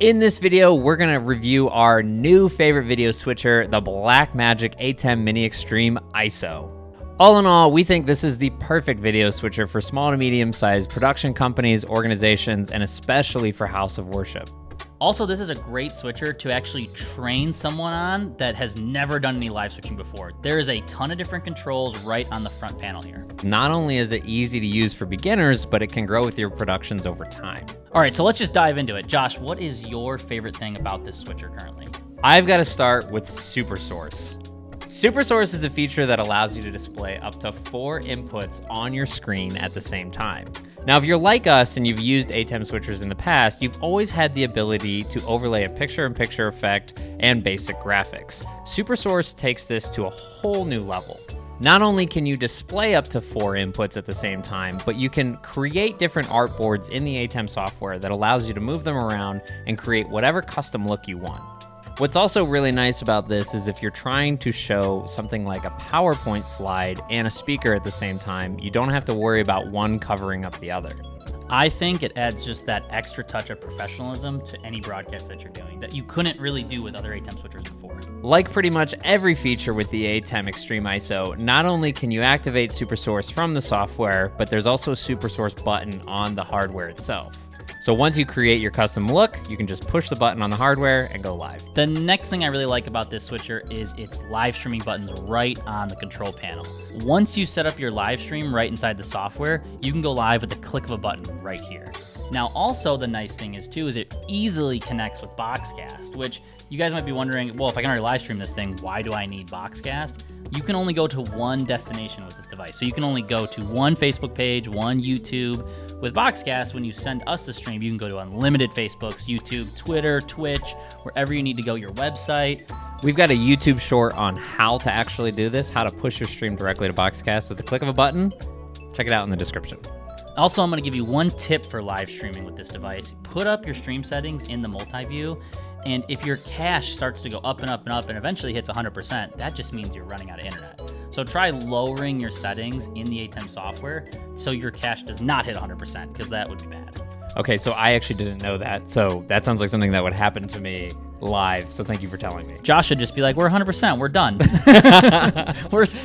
In this video, we're gonna review our new favorite video switcher, the Blackmagic ATEM Mini Extreme ISO. All in all, we think this is the perfect video switcher for small to medium-sized production companies, organizations, and especially for house of worship. Also, this is a great switcher to actually train someone on that has never done any live switching before. There is a ton of different controls right on the front panel here. Not only is it easy to use for beginners, but it can grow with your productions over time. All right, so let's just dive into it. Josh, what is your favorite thing about this switcher currently? I've got to start with Super Source. Super Source is a feature that allows you to display up to 4 inputs on your screen at the same time. Now, if you're like us and you've used ATEM switchers in the past, you've always had the ability to overlay a picture-in-picture effect and basic graphics. Super Source takes this to a whole new level. Not only can you display up to 4 inputs at the same time, but you can create different artboards in the ATEM software that allows you to move them around and create whatever custom look you want. What's also really nice about this is if you're trying to show something like a PowerPoint slide and a speaker at the same time, you don't have to worry about one covering up the other. I think it adds just that extra touch of professionalism to any broadcast that you're doing that you couldn't really do with other ATEM switchers before. Like pretty much every feature with the ATEM Extreme ISO, not only can you activate Super Source from the software, but there's also a Super Source button on the hardware itself. So once you create your custom look, you can just push the button on the hardware and go live. The next thing I really like about this switcher is its live streaming buttons right on the control panel. Once you set up your live stream right inside the software, you can go live with the click of a button right here. Now, also the nice thing is it easily connects with BoxCast, which you guys might be wondering, well, if I can already live stream this thing, why do I need BoxCast? You can only go to one destination with this device. So you can only go to one Facebook page, one YouTube. With BoxCast, when you send us the stream, you can go to unlimited Facebooks, YouTube, Twitter, Twitch, wherever you need to go, your website. We've got a YouTube short on how to actually do this, how to push your stream directly to BoxCast with the click of a button. Check it out in the description. Also, I'm going to give you one tip for live streaming with this device. Put up your stream settings in the multi-view, and if your cache starts to go up and up and up and eventually hits 100%, that just means you're running out of internet. So try lowering your settings in the ATEM software so your cache does not hit 100%, because that would be bad. Okay, so I actually didn't know that. So that sounds like something that would happen to me live. So thank you for telling me. Josh should just be like, we're 100%, we're done.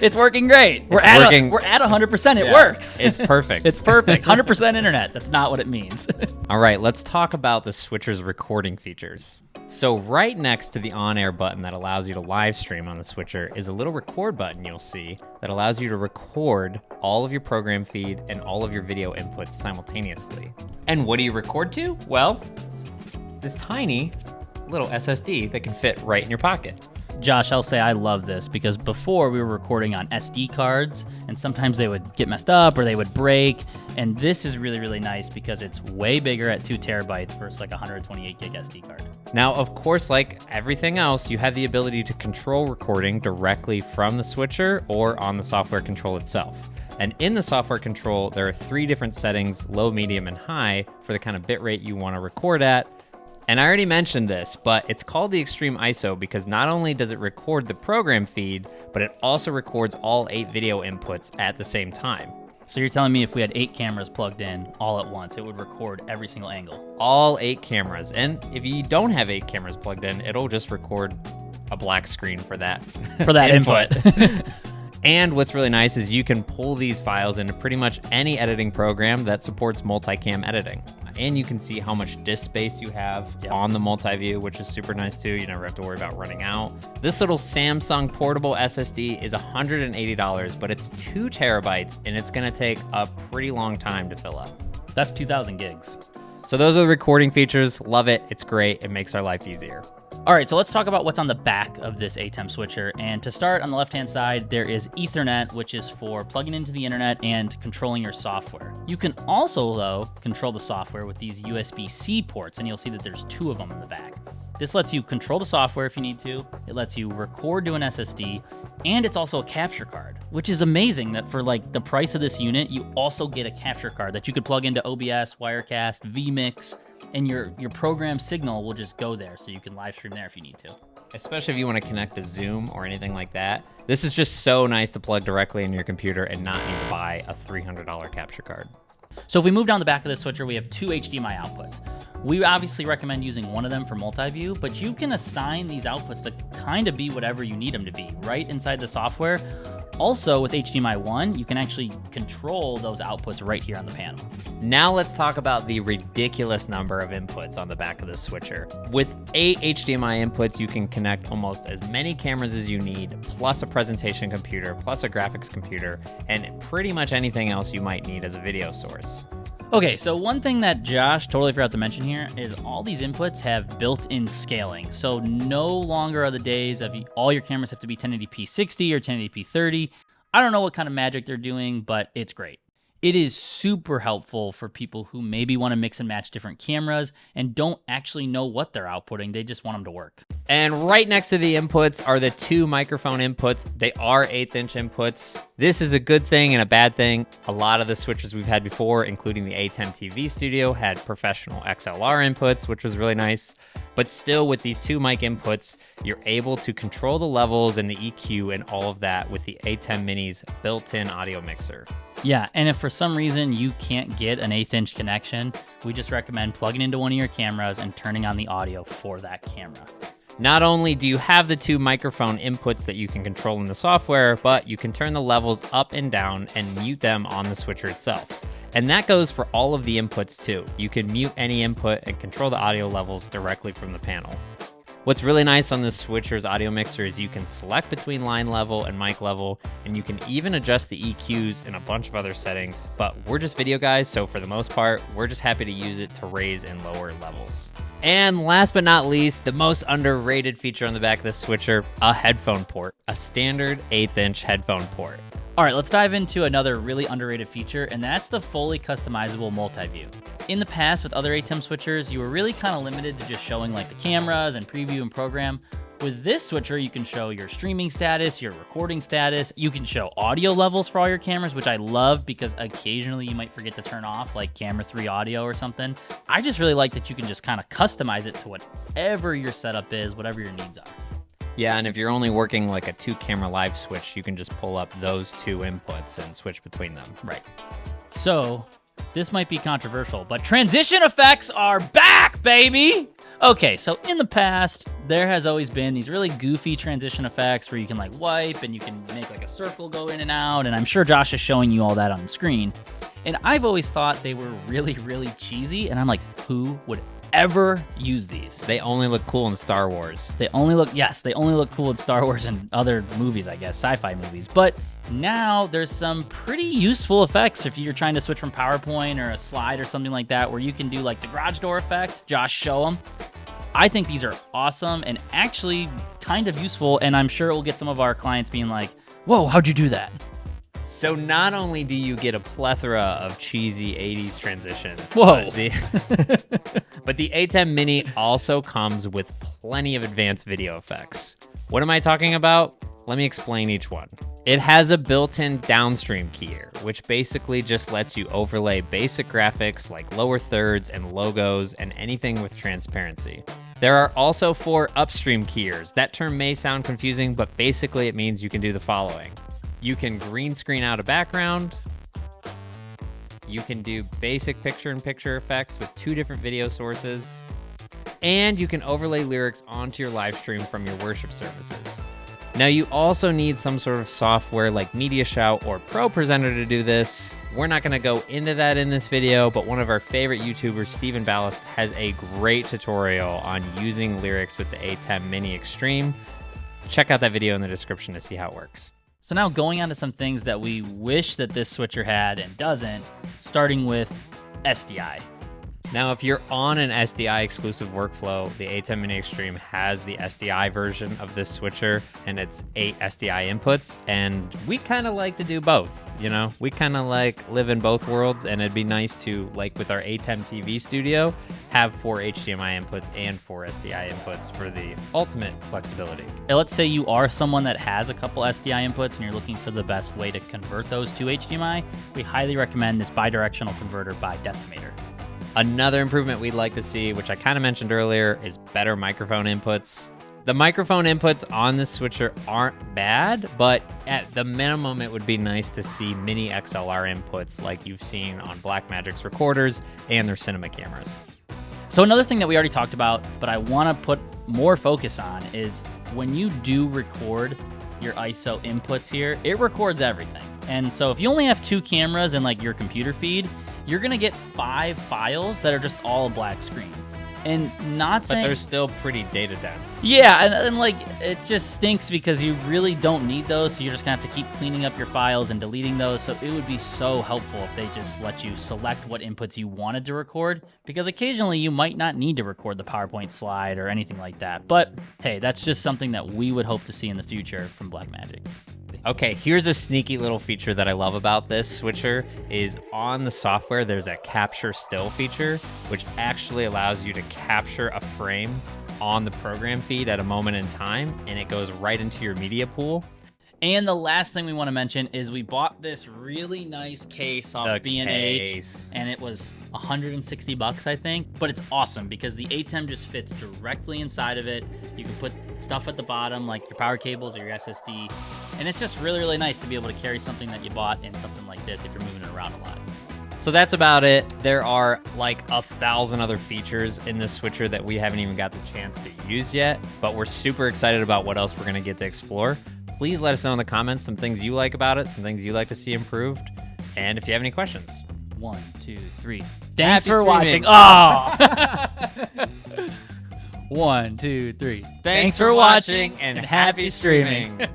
It's working great. We're at 100%, it works. It's perfect. It's perfect. 100% internet. That's not what it means. All right, let's talk about the switcher's recording features. So right next to the on-air button that allows you to live stream on the switcher is a little record button you'll see that allows you to record all of your program feed and all of your video inputs simultaneously. And what do you record to? Well, this tiny little SSD that can fit right in your pocket. Josh, I'll say I love this because before we were recording on SD cards and sometimes they would get messed up or they would break. And this is really, really nice because it's way bigger at 2 terabytes versus like a 128 gig SD card. Now, of course, like everything else, you have the ability to control recording directly from the switcher or on the software control itself. And in the software control, there are 3 different settings, low, medium, and high, for the kind of bitrate you want to record at. And I already mentioned this, but it's called the Extreme ISO because not only does it record the program feed, but it also records all 8 video inputs at the same time. So you're telling me if we had 8 cameras plugged in all at once, it would record every single angle? All 8 cameras. And if you don't have 8 cameras plugged in, it'll just record a black screen for that. For that input. And what's really nice is you can pull these files into pretty much any editing program that supports multicam editing. And you can see how much disk space you have on the multi-view, which is super nice too. You never have to worry about running out. This little Samsung portable SSD is $180, but it's 2 terabytes and it's gonna take a pretty long time to fill up. That's 2,000 gigs. So those are the recording features. Love it, it's great, it makes our life easier. All right, so let's talk about what's on the back of this ATEM switcher. And to start, on the left-hand side, there is Ethernet, which is for plugging into the internet and controlling your software. You can also, though, control the software with these USB-C ports, and you'll see that there's 2 of them in the back. This lets you control the software if you need to. It lets you record to an SSD, and it's also a capture card, which is amazing that for like the price of this unit, you also get a capture card that you could plug into OBS, Wirecast, vMix, and your program signal will just go there, so you can live stream there if you need to. Especially if you want to connect to Zoom or anything like that. This is just so nice to plug directly into your computer and not need to buy a $300 capture card. So if we move down the back of the switcher, we have 2 HDMI outputs. We obviously recommend using one of them for multi-view, but you can assign these outputs to kind of be whatever you need them to be right inside the software. Also, with HDMI 1, you can actually control those outputs right here on the panel. Now let's talk about the ridiculous number of inputs on the back of the switcher. With 8 HDMI inputs, you can connect almost as many cameras as you need, plus a presentation computer, plus a graphics computer, and pretty much anything else you might need as a video source. Okay, so one thing that Josh totally forgot to mention here is all these inputs have built-in scaling. So no longer are the days of all your cameras have to be 1080p 60 or 1080p 30. I don't know what kind of magic they're doing, but it's great. It is super helpful for people who maybe want to mix and match different cameras and don't actually know what they're outputting. They just want them to work. And right next to the inputs are the 2 microphone inputs. They are 1/8" inputs. This is a good thing and a bad thing. A lot of the switchers we've had before, including the ATEM TV Studio, had professional XLR inputs, which was really nice. But still, with these 2 mic inputs, you're able to control the levels and the EQ and all of that with the ATEM Mini's built-in audio mixer. Yeah, and if for some reason you can't get an 1/8" connection, we just recommend plugging into one of your cameras and turning on the audio for that camera. Not only do you have the 2 microphone inputs that you can control in the software, but you can turn the levels up and down and mute them on the switcher itself. And that goes for all of the inputs too. You can mute any input and control the audio levels directly from the panel. What's really nice on this switcher's audio mixer is you can select between line level and mic level, and you can even adjust the EQs and a bunch of other settings, but we're just video guys, so for the most part, we're just happy to use it to raise and lower levels. And last but not least, the most underrated feature on the back of this switcher, a headphone port, a standard 1/8" headphone port. All right, let's dive into another really underrated feature, and that's the fully customizable multi-view. In the past, with other ATEM switchers, you were really kind of limited to just showing like the cameras and preview and program. With this switcher, you can show your streaming status, your recording status. You can show audio levels for all your cameras, which I love because occasionally you might forget to turn off like camera 3 audio or something. I just really like that you can just kind of customize it to whatever your setup is, whatever your needs are. Yeah, and if you're only working like a 2-camera live switch, you can just pull up those 2 inputs and switch between them. Right. So, this might be controversial, but transition effects are back, baby! Okay, so in the past, there has always been these really goofy transition effects where you can like wipe and you can make like a circle go in and out, and I'm sure Josh is showing you all that on the screen. And I've always thought they were really, really cheesy, and I'm like, who would ever use these? They only look cool in Star Wars. They only look cool in Star Wars and other movies, I guess, sci-fi movies. But now there's some pretty useful effects if you're trying to switch from PowerPoint or a slide or something like that, where you can do like the garage door effect. Josh, show them. I think these are awesome and actually kind of useful, and I'm sure it will get some of our clients being like, whoa, how'd you do that? So not only do you get a plethora of cheesy 80s transitions, whoa, but the ATEM Mini also comes with plenty of advanced video effects. What am I talking about? Let me explain each one. It has a built-in downstream keyer, which basically just lets you overlay basic graphics like lower thirds and logos and anything with transparency. There are also 4 upstream keyers. That term may sound confusing, but basically it means you can do the following. You can green screen out a background. You can do basic picture-in-picture effects with 2 different video sources. And you can overlay lyrics onto your live stream from your worship services. Now, you also need some sort of software like MediaShout or Pro Presenter to do this. We're not going to go into that in this video, but one of our favorite YouTubers, Steven Ballast, has a great tutorial on using lyrics with the ATEM Mini Extreme. Check out that video in the description to see how it works. So now going on to some things that we wish that this switcher had and doesn't, starting with SDI. Now, if you're on an SDI exclusive workflow, the ATEM Mini Extreme has the SDI version of this switcher, and it's 8 SDI inputs, and we kind of like to do both, you know? We kind of like live in both worlds, and it'd be nice to, like with our ATEM TV Studio, have 4 HDMI inputs and 4 SDI inputs for the ultimate flexibility. And let's say you are someone that has a couple SDI inputs and you're looking for the best way to convert those to HDMI, we highly recommend this bidirectional converter by Decimator. Another improvement we'd like to see, which I kind of mentioned earlier, is better microphone inputs. The microphone inputs on this switcher aren't bad, but at the minimum, it would be nice to see mini XLR inputs like you've seen on Blackmagic's recorders and their cinema cameras. So another thing that we already talked about, but I want to put more focus on is when you do record your ISO inputs here, it records everything. And so if you only have 2 cameras in like your computer feed, you're going to get 5 files that are just all a black screen. And not saying... But they're still pretty data dense. Yeah, and like, it just stinks because you really don't need those, so you're just going to have to keep cleaning up your files and deleting those, so it would be so helpful if they just let you select what inputs you wanted to record, because occasionally you might not need to record the PowerPoint slide or anything like that. But, hey, that's just something that we would hope to see in the future from Blackmagic. Okay, here's a sneaky little feature that I love about this switcher is on the software, there's a capture still feature, which actually allows you to capture a frame on the program feed at a moment in time, and it goes right into your media pool. And the last thing we want to mention is we bought this really nice case off B&H, and it was $160, I think. But it's awesome because the ATEM just fits directly inside of it. You can put stuff at the bottom like your power cables or your SSD, and it's just really, really nice to be able to carry something that you bought in something like this if you're moving it around a lot. So that's about it. There are like 1,000 other features in this switcher that we haven't even got the chance to use yet, but we're super excited about what else we're going to get to explore. Please let us know in the comments some things you like about it, some things you'd like to see improved, and if you have any questions. 1, 2, 3. Thanks Happy for streaming. watching. Oh! 1, 2, 3. Thanks for watching and happy streaming.